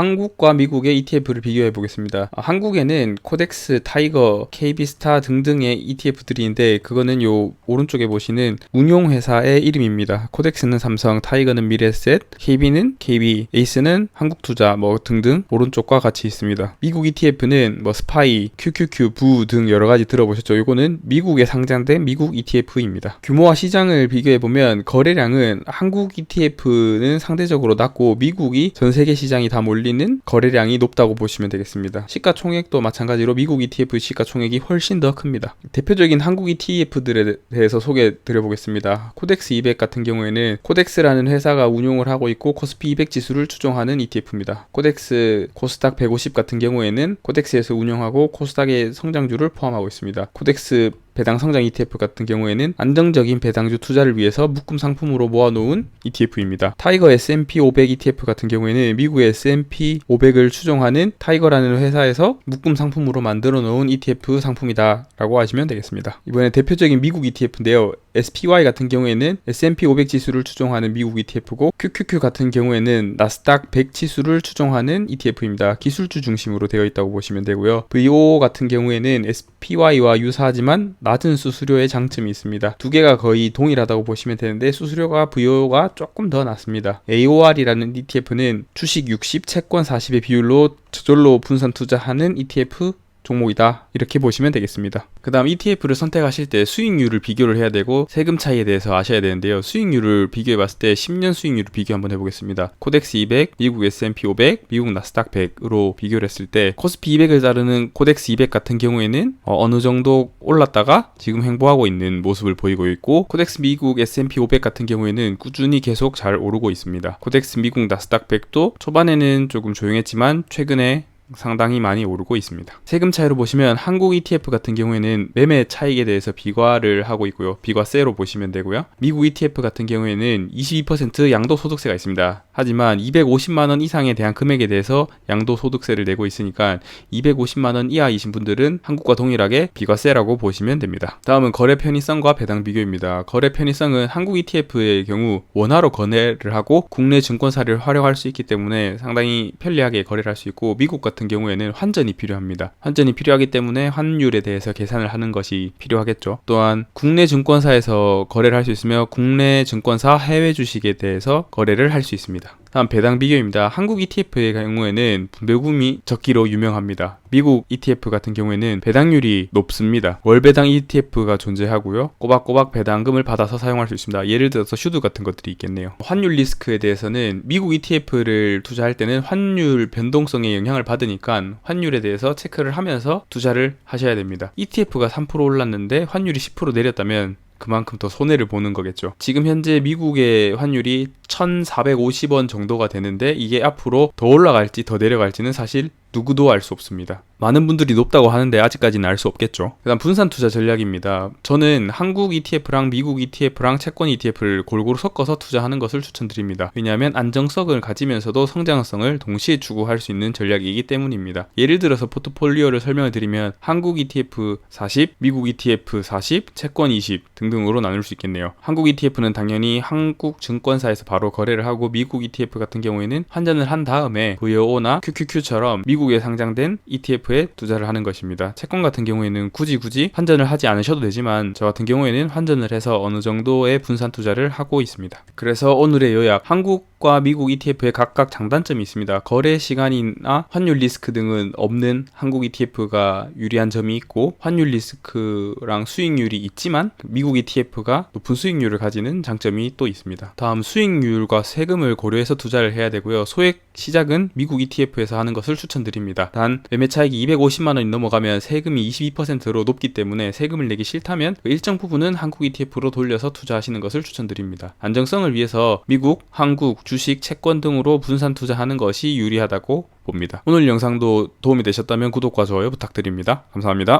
한국과 미국의 ETF를 비교해 보겠습니다. 한국에는 코덱스, 타이거, KB스타 등등의 ETF들이 있는데 그거는 요 오른쪽에 보시는 운용회사의 이름입니다. 코덱스는 삼성, 타이거는 미래에셋, KB는 KB, 에이스는 한국투자 뭐 등등 오른쪽과 같이 있습니다. 미국 ETF는 뭐 스파이, QQQ, 부 등 여러가지 들어보셨죠? 요거는 미국에 상장된 미국 ETF입니다. 규모와 시장을 비교해 보면 거래량은 한국 ETF는 상대적으로 낮고 미국이 전 세계 시장이 다 몰리는 거래량이 높다고 보시면 되겠습니다. 시가총액도 마찬가지로 미국 ETF 시가총액이 훨씬 더 큽니다. 대표적인 한국 ETF들에 대해서 소개해 드려보겠습니다. 코덱스 200 같은 경우에는 코덱스라는 회사가 운용을 하고 있고 코스피 200 지수를 추종하는 ETF입니다. 코덱스 코스닥 150 같은 경우에는 코덱스에서 운영하고 코스닥의 성장주를 포함하고 있습니다. 코덱스 배당 성장 ETF 같은 경우에는 안정적인 배당주 투자를 위해서 묶음 상품으로 모아놓은 ETF입니다. 타이거 S&P 500 ETF 같은 경우에는 미국의 S&P 500을 추종하는 타이거라는 회사에서 묶음 상품으로 만들어 놓은 ETF 상품이다 라고 하시면 되겠습니다. 이번에 대표적인 미국 ETF인데요. SPY 같은 경우에는 S&P 500 지수를 추종하는 미국 ETF고 QQQ 같은 경우에는 나스닥 100 지수를 추종하는 ETF입니다. 기술주 중심으로 되어 있다고 보시면 되고요. VO 같은 경우에는 SPY와 유사하지만 낮은 수수료의 장점이 있습니다. 두 개가 거의 동일하다고 보시면 되는데 수수료가 VO가 조금 더 낮습니다. AOR이라는 ETF는 주식 60, 채권 40의 비율로 저절로 분산 투자하는 ETF 종목이다 이렇게 보시면 되겠습니다. 그 다음 ETF를 선택하실 때 수익률을 비교를 해야 되고 세금 차이에 대해서 아셔야 되는데요. 수익률을 비교해 봤을 때 10년 수익률을 비교 한번 해보겠습니다. 코덱스 200, 미국 S&P 500, 미국 나스닥 100으로 비교를 했을 때 코스피 200을 따르는 코덱스 200 같은 경우에는 어느 정도 올랐다가 지금 횡보하고 있는 모습을 보이고 있고 코덱스 미국 S&P 500 같은 경우에는 꾸준히 계속 잘 오르고 있습니다. 코덱스 미국 나스닥 100도 초반에는 조금 조용했지만 최근에 상당히 많이 오르고 있습니다. 세금 차이로 보시면 한국 ETF 같은 경우에는 매매 차익에 대해서 비과를 하고 있고요. 비과세로 보시면 되고요. 미국 ETF 같은 경우에는 22% 양도소득세가 있습니다. 하지만 250만원 이상에 대한 금액에 대해서 양도소득세를 내고 있으니까 250만원 이하이신 분들은 한국과 동일하게 비과세라고 보시면 됩니다. 다음은 거래 편의성과 배당 비교입니다. 거래 편의성은 한국 ETF의 경우 원화로 거래를 하고 국내 증권사를 활용할 수 있기 때문에 상당히 편리하게 거래를 할 수 있고 미국 같은 경우에는 환전이 필요합니다. 환전이 필요하기 때문에 환율에 대해서 계산을 하는 것이 필요하겠죠. 또한 국내 증권사에서 거래를 할 수 있으며 국내 증권사 해외 주식에 대해서 거래를 할 수 있습니다. 다음 배당 비교입니다. 한국 ETF의 경우에는 분배금이 적기로 유명합니다. 미국 ETF 같은 경우에는 배당률이 높습니다. 월배당 ETF가 존재하고요. 꼬박꼬박 배당금을 받아서 사용할 수 있습니다. 예를 들어서 슈드 같은 것들이 있겠네요. 환율 리스크에 대해서는 미국 ETF를 투자할 때는 환율 변동성에 영향을 받으니까 환율에 대해서 체크를 하면서 투자를 하셔야 됩니다. ETF가 3% 올랐는데 환율이 10% 내렸다면 그만큼 더 손해를 보는 거겠죠. 지금 현재 미국의 환율이 1,450원 정도가 되는데 이게 앞으로 더 올라갈지 더 내려갈지는 사실 누구도 알 수 없습니다. 많은 분들이 높다고 하는데 아직까지는 알 수 없겠죠. 그 다음 분산 투자 전략입니다. 저는 한국 ETF랑 미국 ETF랑 채권 ETF를 골고루 섞어서 투자하는 것을 추천드립니다. 왜냐하면 안정성을 가지면서도 성장성을 동시에 추구할 수 있는 전략이기 때문입니다. 예를 들어서 포트폴리오를 설명을 드리면 한국 ETF 40, 미국 ETF 40, 채권 20 등등으로 나눌 수 있겠네요. 한국 ETF는 당연히 한국 증권사에서 바로 거래를 하고 미국 ETF 같은 경우에는 환전을 한 다음에 VOO나 QQQ처럼 미국에 상장된 ETF에 투자를 하는 것입니다. 채권 같은 경우에는 굳이 환전을 하지 않으셔도 되지만 저 같은 경우에는 환전을 해서 어느 정도의 분산 투자를 하고 있습니다. 그래서 오늘의 요약, 한국과 미국 ETF에 각각 장단점이 있습니다. 거래 시간이나 환율 리스크 등은 없는 한국 ETF가 유리한 점이 있고 환율 리스크랑 수익률이 있지만 미국 ETF가 높은 수익률을 가지는 장점이 또 있습니다. 다음 수익률과 세금을 고려해서 투자를 해야 되고요. 소액 시작은 미국 ETF에서 하는 것을 추천드립니다. 단 매매 차익이 250만원이 넘어가면 세금이 22%로 높기 때문에 세금을 내기 싫다면 일정 부분은 한국 ETF로 돌려서 투자하시는 것을 추천드립니다. 안정성을 위해서 미국, 한국, 주식, 채권 등으로 분산 투자하는 것이 유리하다고 봅니다. 오늘 영상도 도움이 되셨다면 구독과 좋아요 부탁드립니다. 감사합니다.